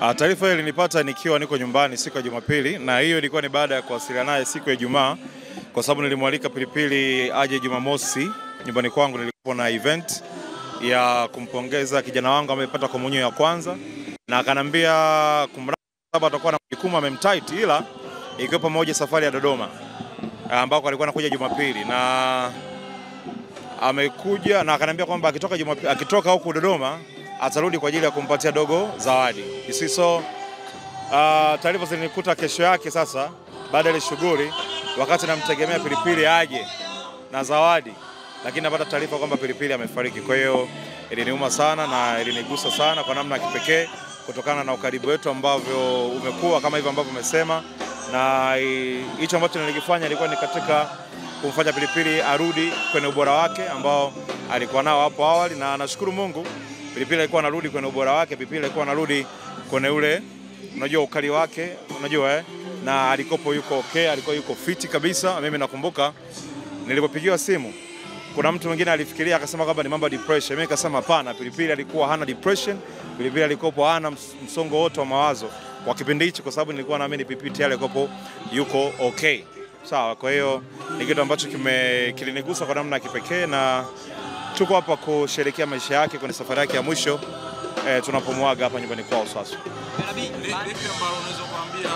Taarifa ile nilipata nikiwa niko nyumbani siku ya Jumapili, na hiyo ilikuwa ni baada ya kuwasiliana naye siku ya Ijumaa, kwa sababu nilimwalika Pilipili aje Jumamosi nyumbani kwangu. Nilikuwa na event ya kumpongeza kijana wangu amepata komunyo ya kwanza, na akanambia kumraba atakuwa na jukumu amemtight, ila ikiwa pamoja safari ya Dodoma ambako alikuwa anakuja Jumapili, na amekuja na akanambia kwamba akitoka huko Dodoma atarudi kwa ajili ya kumpatia dogo zawadi. So taarifa zilinikuta kesho yake sasa baada ya shughuli, wakati namtegemea Pilipili aje na zawadi, lakini napata taarifa kwamba Pilipili amefariki. Kwa hiyo iliniuma sana na ilinigusa sana kwa namna ya kipekee, kutokana na ukaribu wetu ambavyo umekuwa kama hivyo ambavyo umesema, na hicho ambacho nilikifanya ilikuwa ni katika kumfanya Pilipili arudi kwenye ubora wake ambao alikuwa nao hapo awali, na nashukuru Mungu Pilipili alikuwa anarudi kwenye ubora wake. Pilipili alikuwa anarudi kwenye ule, unajua, ukali wake, unajua na alikopo yuko okay, alikuwa yuko fiti kabisa. Mimi nakumbuka nilipopigiwa simu, kuna mtu mwingine alifikiria akasema kwamba ni mambo ya depression. Mimi nikasema hapana, Pilipili alikuwa hana depression, Pilipili alikuwa hana msongo wote wa mawazo kwa kipindi hicho, kwa sababu nilikuwa naamini Pilipili alikopo yuko okay. Sawa, kwa hiyo ni kitu ambacho kilinigusa kwa namna ya kipekee, na tuko hapa kusherehekea maisha yake kwenye safari yake ya mwisho tunapomwaga hapa nyumbani kwao sasa. Lipi ambalo unaweza kuambia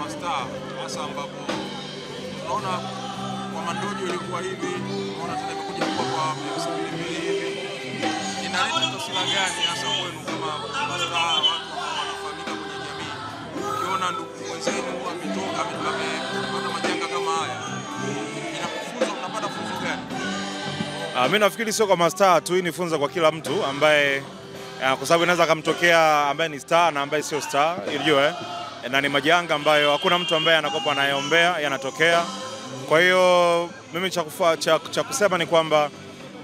mastaa hasa ambapo unaona kwa Mandojo ilikuwa hivi, unaona tena imekuja kwa Pilipili hivi, inaleta taswira gani hasa kwenu kama mastaa, watu wanafahamika kwenye jamii? Ukiona ndugu mwenzenu amepata majanga kama haya, inakufunza, unapata funzo gani? Mimi nafikiri sio kwa mastaa tu, ni funzo kwa kila mtu ambaye kwa sababu inaweza kumtokea ambaye ni star na ambaye sio star, unajua na ni majanga ambayo hakuna mtu ambaye anakopa anayeombea, yanatokea. Kwa hiyo mimi cha kusema ni kwamba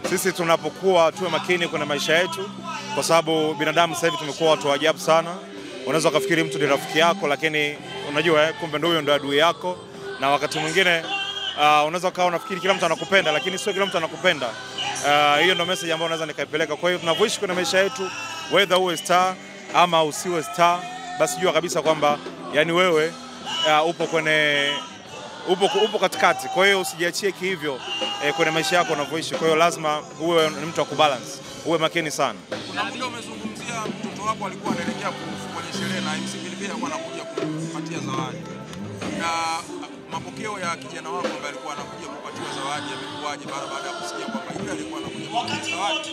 sisi tunapokuwa tuwe makini kwenye maisha yetu, kwa sababu binadamu sasa hivi tumekuwa watu wa ajabu sana. Unaweza kufikiri mtu ni rafiki yako, lakini unajua kumbe ndio huyo ndio adui yako. Na wakati mwingine unaweza kawa unafikiri kila mtu anakupenda, lakini sio kila mtu anakupenda. Hiyo ndio message ambayo unaweza nikaipeleka. Kwa hiyo tunavyoishi kwenye maisha yetu, whether uwe star ama usiwe star, basi jua kabisa kwamba yani wewe upo katikati. Kwa hiyo usijiachie hivyo kwenye maisha yako unavyoishi. Kwa hiyo lazima uwe ni mtu wa kubalance, uwe makini sana. Kuna muda umezungumzia mtoto wako alikuwa anaelekea kwenye sherehe na MC Pilipili alikuwa anakuja kumpatia zawadi, na mapokeo ya kijana wako ambaye alikuwa anakuja kupatiwa zawadi yamekuaje baada ya kusikia kwamba yule alikuwa anakuja kupatiwa zawadi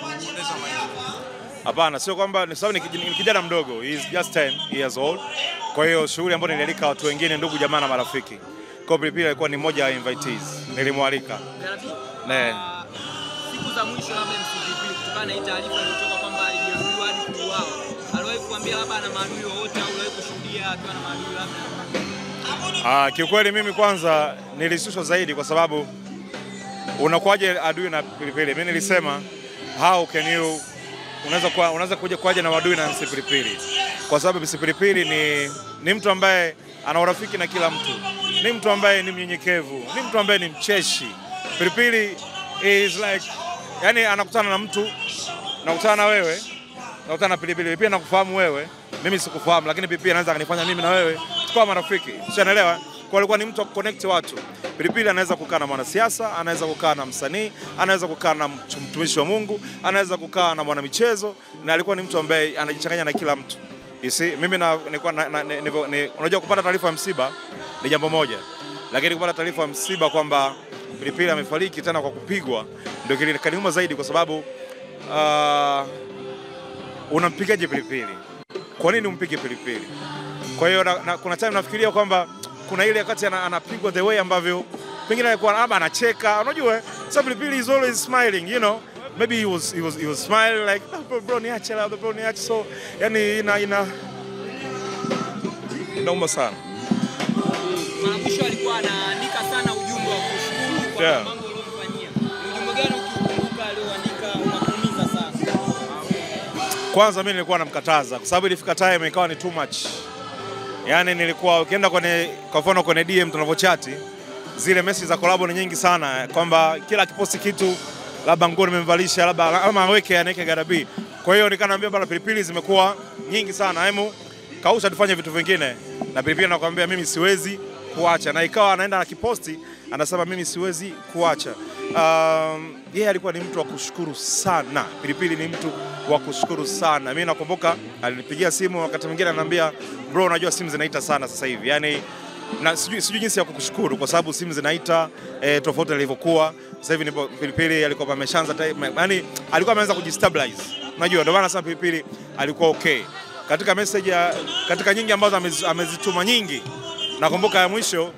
amepoteza maisha? Hapana, sio kwamba ni sababu ni kijana mdogo, he is just 10 years old. Kwa hiyo shughuli ambayo nilialika watu wengine, ndugu jamaa na marafiki. Kwa Pilipili alikuwa ni mmoja wa invitees, nilimwalika. Siku za mwisho labda Pilipili, kutokana na hii taarifa iliyotoka kwamba alijeruhiwa hadi kuuawa, aliwahi kuambia labda ana maadui wote au aliwahi kushuhudia akiwa na maadui labda? Kiukweli mimi kwanza nilishushwa zaidi, kwa sababu unakuaje adui na Pilipili? Mimi nilisema how can you unaweza kuja na adui na Pilipili, kwa sababu Pilipili ni mtu ambaye ana urafiki na kila mtu, ni mtu ambaye ni mnyenyekevu, ni mtu ambaye ni mcheshi. Pilipili is like, yani anakutana na mtu, nakutana na wewe, nakutana na Pilipili pia nakufahamu wewe, mimi sikufahamu, lakini Pilipili anaweza kanifanya mimi na wewe tukawa marafiki. Unaelewa? Kwa alikuwa ni mtu wa connect watu. Pilipili anaweza kukaa na mwanasiasa, anaweza kukaa na msanii, anaweza kukaa na mtumishi wa Mungu, anaweza kukaa na mwanamichezo, na alikuwa ni mtu ambaye anajichanganya na kila mtu. You see, mimi unajua kupata taarifa ya msiba ni jambo moja, lakini kupata taarifa ya msiba kwamba Pilipili amefariki tena kwa kupigwa ndio kiliniuma zaidi, kwa sababu unampigaje Pilipili? Kwa nini umpige Pilipili? Kwa hiyo kuna time nafikiria kwamba kuna ile wakati anapigwa the way ambavyo pengine alikuwa labda anacheka, unajua so Pilipili is always smiling, you know, maybe he was smiling like bro niache la bro niache. So yani inauma sana. Mwisho alikuwa anaandika sana ujumbe wa kushukuru kwa mambo aliyofanyia. Ujumbe gani ukikumbuka alioandika unakuumiza sana? Kwanza mimi nilikuwa namkataza, kwa sababu ilifika time ikawa ni too much. Yani nilikuwa ukienda kwa mfano kwenye DM tunavyochati, zile message za collab ni nyingi sana, kwamba kila kiposti kitu labda nguo nimemvalisha labda ama aweke anaweke garabi. Kwa hiyo nikanaambia bana, pilipili zimekuwa nyingi sana, hemu kausha tufanye vitu vingine. Na Pilipili anakuambia mimi siwezi kuacha, na ikawa anaenda na kiposti anasema mimi siwezi kuacha. Yeye alikuwa ni mtu wa kushukuru sana. Pilipili ni mtu wa kushukuru sana. Mimi nakumbuka alinipigia simu wakati mwingine ananiambia, bro, unajua simu zinaita sana sasa hivi. Yaani na sijui jinsi ya kukushukuru kwa sababu simu zinaita tofauti ilivyokuwa. Sasa hivi ni Pilipili alikuwa ameshaanza, yaani alikuwa ameanza kujistabilize. Unajua ndio maana sasa Pilipili alikuwa okay. Katika message katika nyingi ambazo amezituma nyingi, nakumbuka ya mwisho